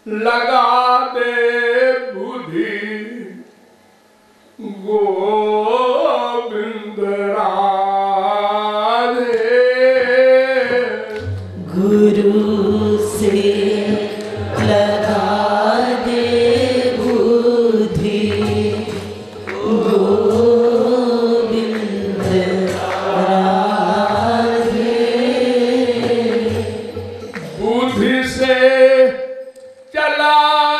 लगा दे बुद्धि गोविंद राधे। गुरु से लगा दे बुद्धि गोविंद राधे। बुद्धि से चला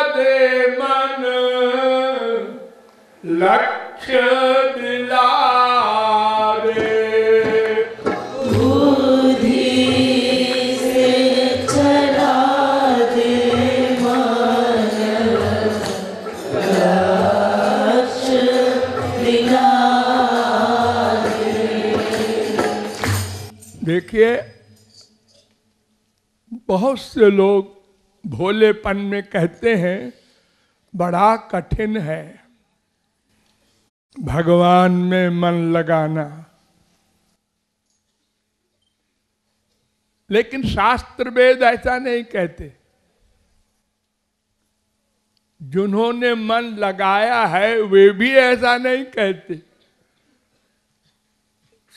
दे मन लक्ष्य दिला दे। बुद्धि से चला दे मन लक्ष्य दिला दे। देखिए, बहुत से लोग भोलेपन में कहते हैं बड़ा कठिन है भगवान में मन लगाना, लेकिन शास्त्र वेद ऐसा नहीं कहते। जिन्होंने मन लगाया है वे भी ऐसा नहीं कहते।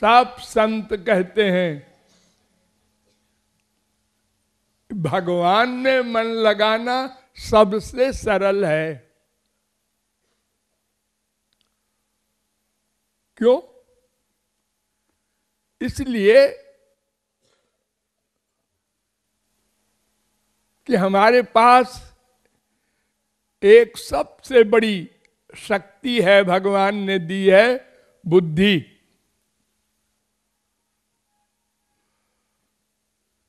सब संत कहते हैं भगवान में मन लगाना सबसे सरल है। क्यों? इसलिए कि हमारे पास एक सबसे बड़ी शक्ति है भगवान ने दी है, बुद्धि।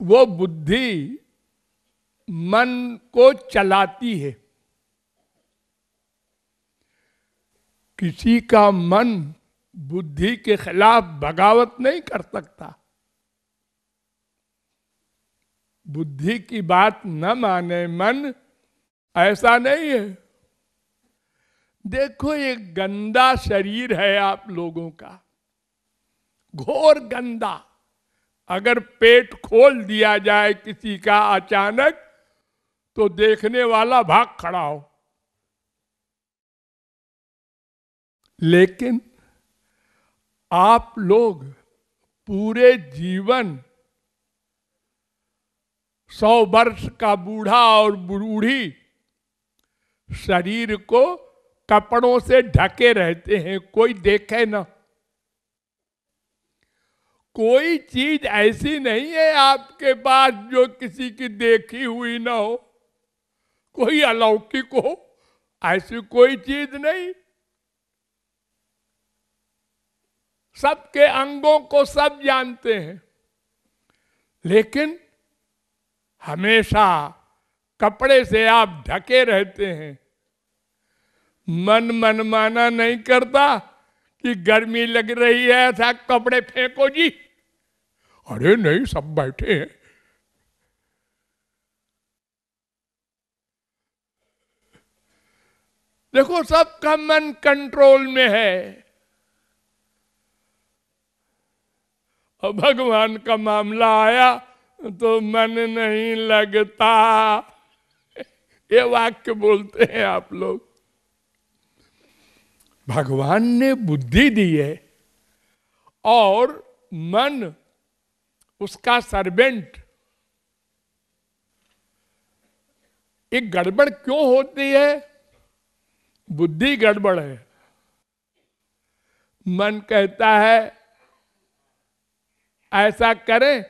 वो बुद्धि मन को चलाती है। किसी का मन बुद्धि के खिलाफ बगावत नहीं कर सकता। बुद्धि की बात न माने मन, ऐसा नहीं है। देखो, ये गंदा शरीर है आप लोगों का, घोर गंदा। अगर पेट खोल दिया जाए किसी का अचानक, तो देखने वाला भाग खड़ा हो। लेकिन आप लोग पूरे जीवन 100 वर्ष का बूढ़ा और बूढ़ी शरीर को कपड़ों से ढके रहते हैं, कोई देखे ना। कोई चीज ऐसी नहीं है आपके पास जो किसी की देखी हुई ना हो, कोई अलौकिक हो, ऐसी कोई चीज नहीं। सबके अंगों को सब जानते हैं, लेकिन हमेशा कपड़े से आप ढके रहते हैं। मन मनमाना नहीं करता कि गर्मी लग रही है, ऐसा कपड़े फेंको जी। अरे नहीं, सब बैठे हैं। देखो, सबका मन कंट्रोल में है। और भगवान का मामला आया तो मन नहीं लगता। ये वाक्य बोलते हैं आप लोग। भगवान ने बुद्धि दी है और मन उसका सर्वेंट। एक गड़बड़ क्यों होती है? बुद्धि गड़बड़ है। मन कहता है ऐसा करें,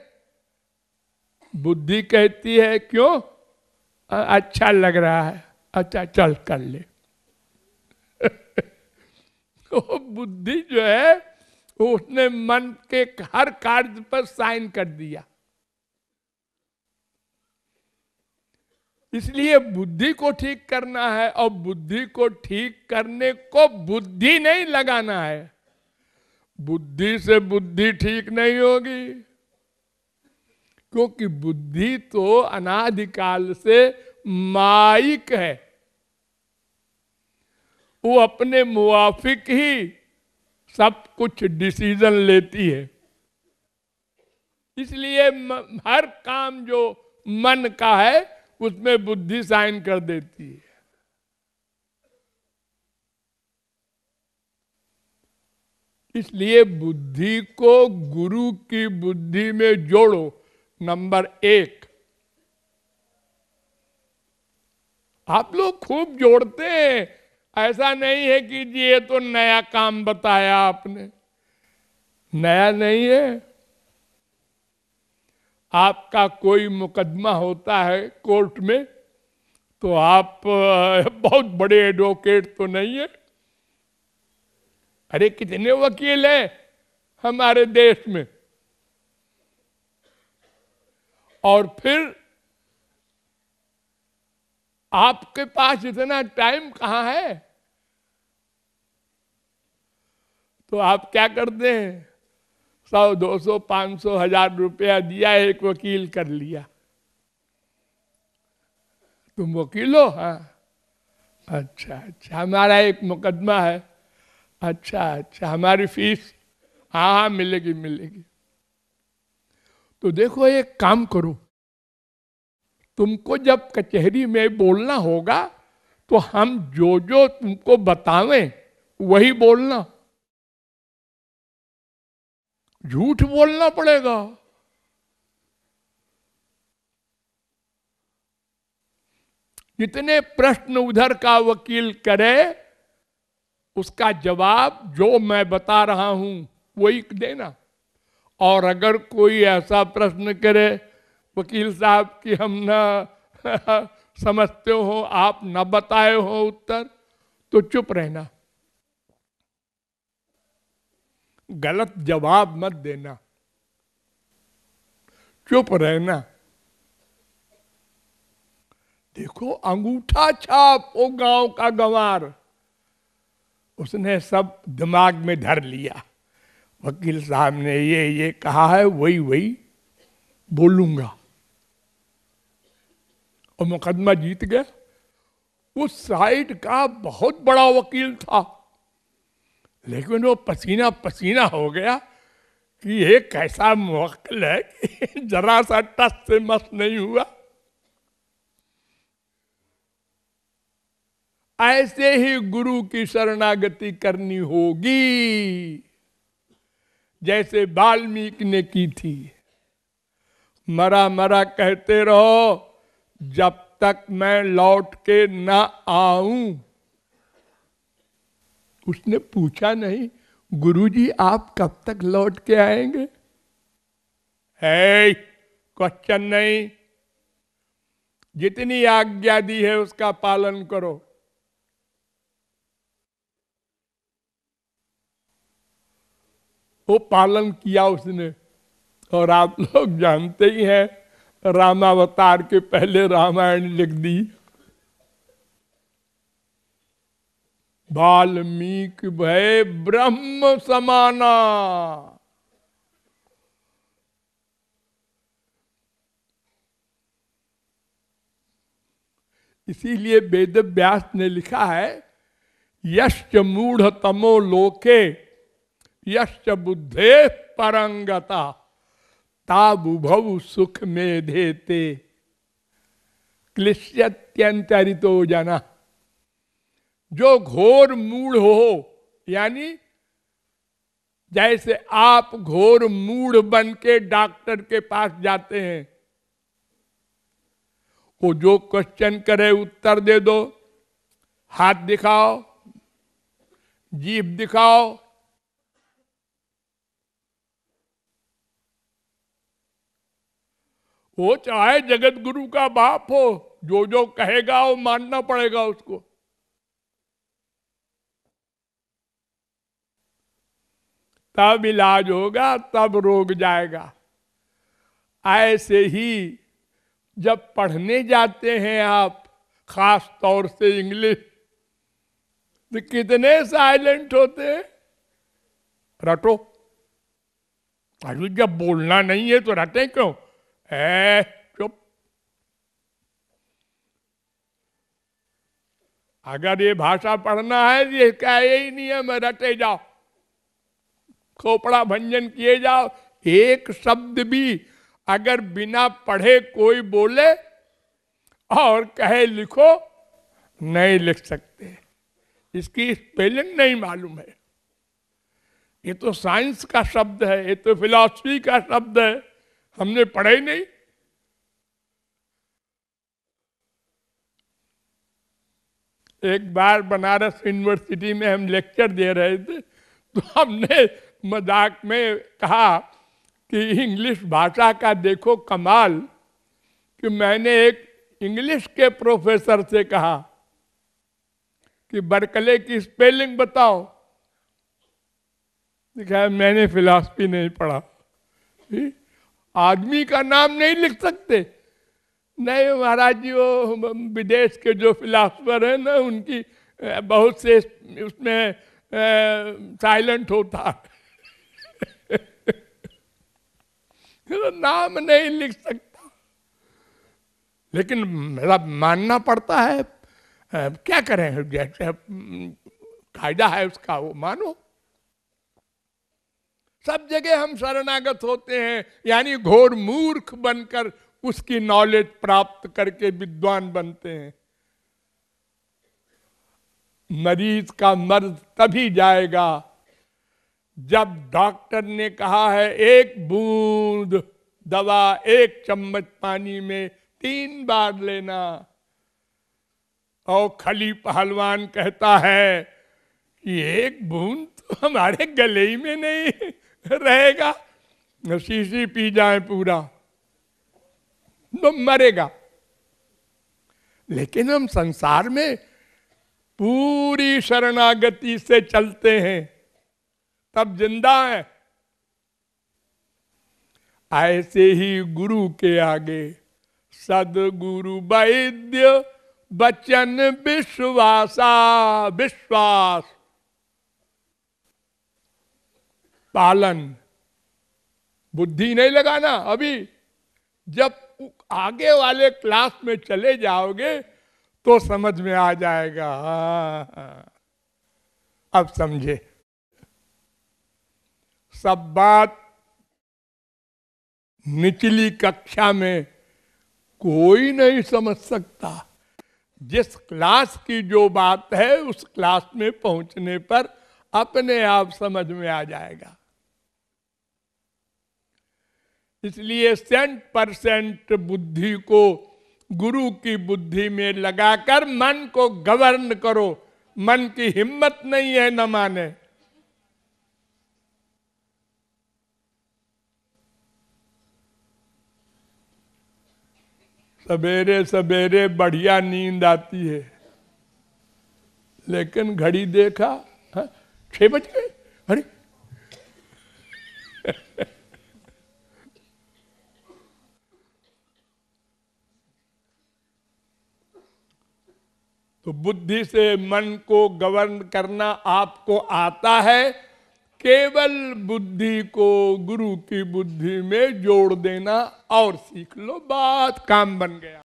बुद्धि कहती है क्यों? अच्छा लग रहा है, अच्छा चल कर ले। तो बुद्धि जो है उसने मन के हर कार्य पर साइन कर दिया। इसलिए बुद्धि को ठीक करना है, और बुद्धि को ठीक करने को बुद्धि नहीं लगाना है। बुद्धि से बुद्धि ठीक नहीं होगी, क्योंकि बुद्धि तो अनादिकाल से माइक है। वो अपने मुवाफिक ही सब कुछ डिसीजन लेती है। इसलिए हर काम जो मन का है उसमें बुद्धि साइन कर देती है। इसलिए बुद्धि को गुरु की बुद्धि में जोड़ो, नंबर 1। आप लोग खूब जोड़ते हैं, ऐसा नहीं है कि जी ये तो नया काम बताया आपने। नया नहीं है। आपका कोई मुकदमा होता है कोर्ट में, तो आप बहुत बड़े एडवोकेट तो नहीं है। अरे कितने वकील हैं हमारे देश में, और फिर आपके पास इतना टाइम कहां है। तो आप क्या करते हैं, 100, 200, 500, 1000 रुपया दिया, एक वकील कर लिया। तुम वकील हो? हाँ। अच्छा अच्छा, हमारा एक मुकदमा है। अच्छा अच्छा, हमारी फीस? हाँ हाँ, मिलेगी मिलेगी। तो देखो, एक काम करो, तुमको जब कचहरी में बोलना होगा तो हम जो जो तुमको बतावें वही बोलना, झूठ बोलना पड़ेगा। जितने प्रश्न उधर का वकील करे, उसका जवाब जो मैं बता रहा हूं वही देना। और अगर कोई ऐसा प्रश्न करे वकील साहब कि हम ना समझते हो, आप न बताए हो उत्तर, तो चुप रहना, गलत जवाब मत देना, चुप रहना। देखो, अंगूठा छाप वो गांव का गंवार, उसने सब दिमाग में धर लिया। वकील साहब ने ये कहा है, वही वही बोलूंगा, और मुकदमा जीत गया। उस साइड का बहुत बड़ा वकील था, लेकिन वो पसीना पसीना हो गया कि ये कैसा मुवक्किल है कि जरा सा टस से मस नहीं हुआ। ऐसे ही गुरु की शरणागति करनी होगी, जैसे वाल्मीकि ने की थी। मरा मरा कहते रहो जब तक मैं लौट के ना आऊं। उसने पूछा नहीं, गुरुजी आप कब तक लौट के आएंगे? है क्वेश्चन नहीं, जितनी आज्ञा दी है उसका पालन करो। वो पालन किया उसने, और आप लोग जानते ही हैं, रामावतार के पहले रामायण लिख दी। वाल्मीकि भय ब्रह्म समाना। इसीलिए वेद व्यास ने लिखा है, यश्च मूढ़ तमो लोके यश्च बुद्धे परंगता ताबुभव सुख में देते क्लिश्यत्यंतरितो जना। जो घोर मूढ़ हो, यानी जैसे आप घोर मूढ़ बन के डॉक्टर के पास जाते हैं, वो जो क्वेश्चन करे उत्तर दे दो, हाथ दिखाओ, जीभ दिखाओ, वो चाहे जगत गुरु का बाप हो, जो जो कहेगा वो मानना पड़ेगा उसको। तब इलाज होगा, तब रोग जाएगा। ऐसे ही जब पढ़ने जाते हैं आप, खास तौर से इंग्लिश, तो कितने साइलेंट होते हैं। रटो, अरे जब बोलना नहीं है तो रटे क्यों? चुप। अगर ये भाषा पढ़ना है, ये क्या यही नहीं है मैं रटे जाओ, खोपड़ा भंजन किए जाओ। एक शब्द भी अगर बिना पढ़े कोई बोले, और कहे लिखो, नहीं लिख सकते, इसकी स्पेलिंग नहीं मालूम है। ये तो साइंस का शब्द है, ये तो फिलॉसफी का शब्द है, हमने पढ़ा ही नहीं। एक बार बनारस यूनिवर्सिटी में हम लेक्चर दे रहे थे, तो हमने मजाक में कहा कि इंग्लिश भाषा का देखो कमाल, कि मैंने एक इंग्लिश के प्रोफेसर से कहा कि बर्कले की स्पेलिंग बताओ, कहा मैंने फिलॉसफी नहीं पढ़ा, आदमी का नाम नहीं लिख सकते। नहीं महाराज जी, वो विदेश के जो फिलॉसफर है ना, उनकी बहुत से उसमें साइलेंट होता तो नाम नहीं लिख सकता, लेकिन मेरा मानना पड़ता है। क्या करें, जैसे कायदा है उसका वो मानो। सब जगह हम शरणागत होते हैं, यानी घोर मूर्ख बनकर उसकी नॉलेज प्राप्त करके विद्वान बनते हैं। मरीज का मर्ज तभी जाएगा जब डॉक्टर ने कहा है एक बूंद दवा 1 चम्मच पानी में 3 बार लेना, और खली पहलवान कहता है कि 1 बूंद तो हमारे गले ही में नहीं रहेगा, शीशी पी जाए पूरा तो मरेगा। लेकिन हम संसार में पूरी शरणागति से चलते हैं, तब जिंदा है। ऐसे ही गुरु के आगे सदगुरु वैद्य बचन विश्वासा, विश्वास पालन। बुद्धि नहीं लगाना अभी, जब आगे वाले क्लास में चले जाओगे तो समझ में आ जाएगा। अब समझे, सब बात निचली कक्षा में कोई नहीं समझ सकता। जिस क्लास की जो बात है उस क्लास में पहुंचने पर अपने आप समझ में आ जाएगा। इसलिए 100% बुद्धि को गुरु की बुद्धि में लगाकर मन को गवर्न करो। मन की हिम्मत नहीं है न माने। सवेरे सवेरे बढ़िया नींद आती है, लेकिन घड़ी देखा 6 बज गए, अरे तो बुद्धि से मन को गवर्न करना आपको आता है, केवल बुद्धि को गुरु की बुद्धि में जोड़ देना और सीख लो, बात काम बन गया।